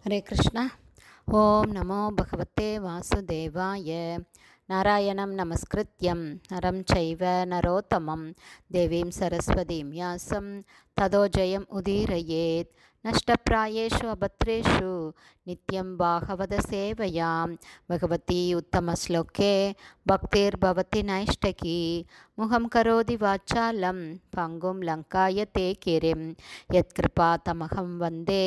ஹரே கிருஷ்ணா. ஓம் நமோ பகவத்தே வாசுதேவாய. நாராயணம் நமஸ்கிருத்யம் நரம் சைவ நரோத்தமம் தேவீம் சரஸ்வதீம் யாசம் ததோ ஜெயம் உதீரயேத். நஷ்டப்ராயேஷு அபத்ரேஷு நித்யம் பாகவத சேவையாம் பகவதி உத்தமஸ்லோகே பக்திர்பவதி நைஷ்டகி. முகம் கரோதி வாச்சாலம் பங்கும் லங்காய தே கிரிம் யத்கிருபா தமகம் வந்தே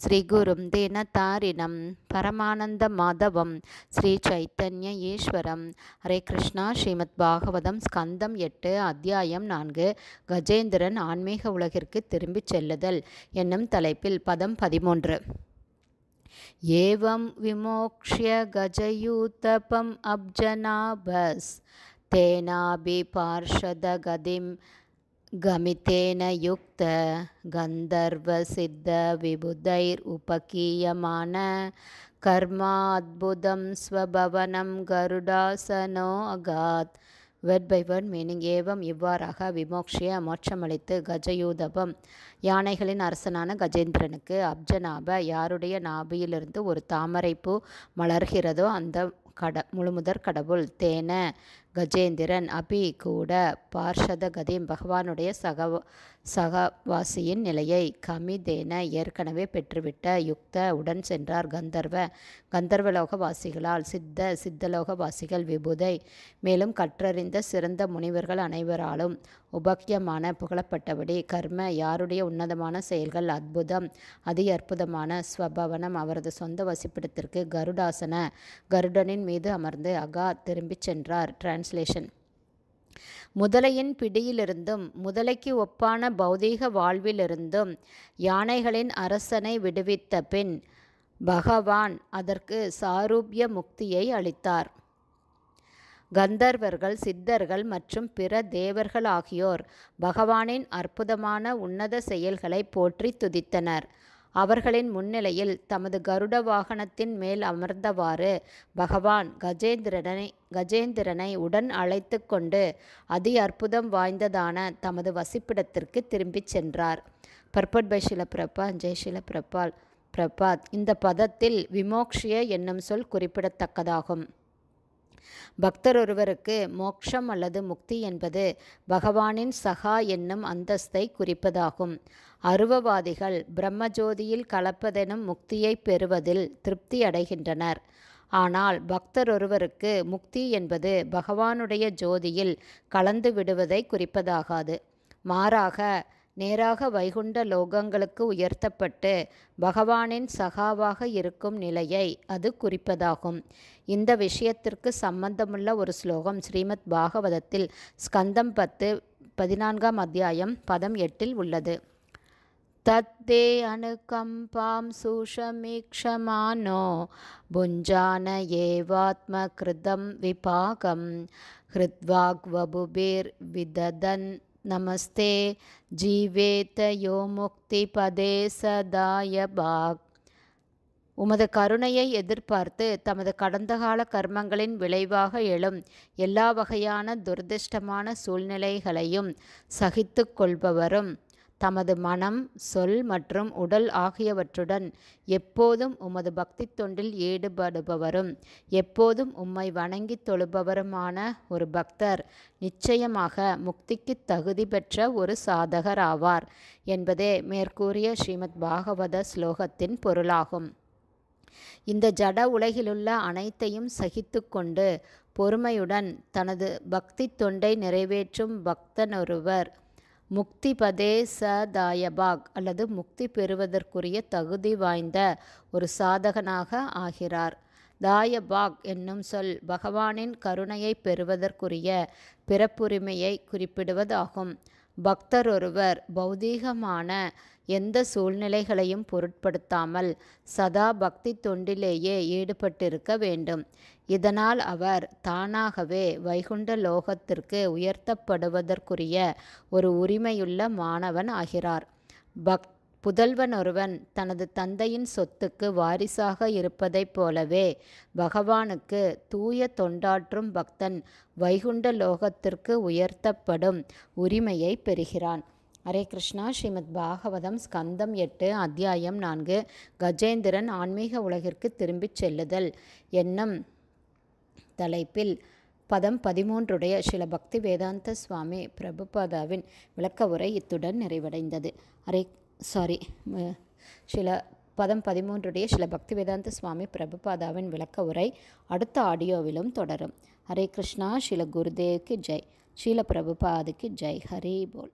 ஸ்ரீகுரும் தீனதாரிணம் பரமானந்த மாதவம் ஸ்ரீ சைத்தன்ய ஈஸ்வரம். ஹரே கிருஷ்ணா. ஸ்ரீமத் பாகவதம் ஸ்கந்தம் 8 அத்தியாயம் 4 கஜேந்திரன் ஆன்மீக உலகிற்கு திரும்பிச் செல்லுதல் என்னும் தலைப்பில் பதம் 13. ஏவம் விமோக்ஷ்ய கஜயூதபம் அப்ஜனாபஸ் தேனாபி பார்ஷத கதிம் கமிதேன யுக்த கந்தர்வ சித்த விபுதைர் உபகீயமான கர்மா அத்புதம் ஸ்வபவனம் கருடாசனோ அகாத். Word by word meaning. ஏவம் இவ்வாறாக விமோக்ஷிய மோட்சமளித்து கஜயூதபம் யானைகளின் அரசனான கஜேந்திரனுக்கு அப்ஜநாப யாருடைய நாபியிலிருந்து ஒரு தாமரைப்பூ மலர்கிறதோ அந்த முழுமுதற் கடவுள் தேன கஜேந்திரன் அபி கூட பார்ஷத கதிம் பகவானுடைய சகவாசியின் நிலையை கமிதேன ஏற்கனவே பெற்றுவிட்ட யுக்த உடன் சென்றார் கந்தர்வலோகவாசிகளால் சித்தலோகவாசிகள் விபுதை மேலும் கற்றறிந்த சிறந்த முனிவர்கள் அனைவராலும் உபக்கியமான புகழப்பட்டபடி கர்ம யாருடைய உன்னதமான செயல்கள் அத்புதம் அதி அற்புதமான ஸ்வபவனம் அவரது சொந்த வசிப்பிடத்திற்கு கருடாசன கருடனின் மீது அமர்ந்து அகா திரும்பிச் சென்றார். டிரான்ஸ்லேஷன். முதலையின் பிடியிலிருந்தும் முதலைக்கு ஒப்பான பௌதீக வாழ்விலிருந்தும் யானைகளின் அரசனை விடுவித்த பின் பகவான் அதற்கு சாரூப்ய முக்தியை அளித்தார். கந்தர்வர்கள் சித்தர்கள் மற்றும் பிற தேவர்கள் ஆகியோர் பகவானின் அற்புதமான உன்னத செயல்களை போற்றி துதித்தனர். அவர்களின் முன்னிலையில் தமது கருட வாகனத்தின் மேல் அமர்ந்தவாறு பகவான் கஜேந்திரனை உடன் அழைத்து கொண்டு அதி அற்புதம் வாய்ந்ததான தமது வசிப்பிடத்திற்கு திரும்பிச் சென்றார். பர்பட் பை ஷில பிரபாத். ஜெய் ஷில பிரபாத். இந்த பதத்தில் விமோக்ஷிய என்னும் சொல் குறிப்பிடத்தக்கதாகும். பக்தர் ஒருவருக்கு மோக்ஷம் அல்லது முக்தி என்பது பகவானின் சகா என்னும் அந்தஸ்தை குறிப்பதாகும். அருவவாதிகள் பிரம்மஜோதியில் கலப்பதெனும் முக்தியை பெறுவதில் திருப்தி அடைகின்றனர். ஆனால் பக்தர் ஒருவருக்கு முக்தி என்பது பகவானுடைய ஜோதியில் கலந்து விடுவதை குறிப்பதாகாது. மாறாக நேராக வைகுண்ட லோகங்களுக்கு உயர்த்தப்பட்டு பகவானின் சகாவாக இருக்கும் நிலையை அது குறிப்பதாகும். இந்த விஷயத்திற்கு சம்பந்தமுள்ள ஒரு ஸ்லோகம் ஸ்ரீமத் பாகவதத்தில் ஸ்கந்தம் 10 14ஆம் அத்தியாயம் பதம் 8 உள்ளது. தத்தே அனுகம்பாம் சூஷமீக்ஷமானோ புஞ்சான ஏவாத்ம கிருதம் விபாகம் ஹிருத்வாக்வபுபேர் விததன் நமஸ்தே ஜீவேத யோ முக்தி பதே சதாயபாக். உமது கருணையை எதிர்பார்த்து தமது கடந்த கால கர்மங்களின் விளைவாக எழும் எல்லா வகையான துரதிர்ஷ்டமான சூழ்நிலைகளையும் சகித்து கொள்பவரும் தமது மனம் சொல் மற்றும் உடல் ஆகியவற்றுடன் எப்போதும் உமது பக்தி தொண்டில் ஈடுபடுபவரும் எப்போதும் உம்மை வணங்கி தொழுபவருமான ஒரு பக்தர் நிச்சயமாக முக்திக்கு தகுதி பெற்ற ஒரு சாதகர் ஆவார் என்பதே மேற்கூறிய ஸ்ரீமத் பாகவத ஸ்லோகத்தின் பொருளாகும். இந்த ஜட உலகிலுள்ள அனைத்தையும் சகித்து கொண்டு பொறுமையுடன் தனது பக்தி தொண்டை நிறைவேற்றும் பக்தனொருவர் முக்தி பதே சதாயபாக் அல்லது முக்தி பெறுவதற்குரிய தகுதி வாய்ந்த ஒரு சாதகனாக ஆகிறார். தாயபாக் என்னும் சொல் பகவானின் கருணையை பெறுவதற்குரிய பிறப்புரிமையை குறிப்பிடுவதாகும். பக்தர் ஒருவர் பௌதீகமான எந்த சூழ்நிலைகளையும் பொருட்படுத்தாமல் சதா பக்தி தொண்டிலேயே ஈடுபட்டிருக்க வேண்டும். இதனால் அவர் தானாகவே வைகுண்ட லோகத்திற்கு உயர்த்தப்படுவதற்குரிய ஒரு உரிமையுள்ள மாணவன் ஆகிறார். புதல்வன் ஒருவன் தனது தந்தையின் சொத்துக்கு வாரிசாக இருப்பதைப் போலவே பகவானுக்கு தூய தொண்டாற்றும் பக்தன் வைகுண்ட லோகத்திற்கு உயர்த்தப்படும் உரிமையை பெறுகிறான். ஹரே கிருஷ்ணா. ஸ்ரீமத் பாகவதம் ஸ்கந்தம் 8 அத்தியாயம் 4 கஜேந்திரன் ஆன்மீக உலகிற்கு திரும்பிச் செல்லுதல் என்னும் தலைப்பில் பதம் 13 ஸ்ரீல பக்தி வேதாந்த சுவாமி பிரபுபாதாவின் விளக்க உரை இத்துடன் நிறைவடைந்தது. ஸ்ரீல பதம் 13 ஸ்ரீல பக்தி வேதாந்த சுவாமி பிரபுபாதாவின் விளக்க உரை அடுத்த ஆடியோவிலும் தொடரும். ஹரே கிருஷ்ணா. ஸ்ரீல குருதேவ்க்கு ஜெய். ஸ்ரீல பிரபுபாதுக்கு ஜெய். ஹரி போல்.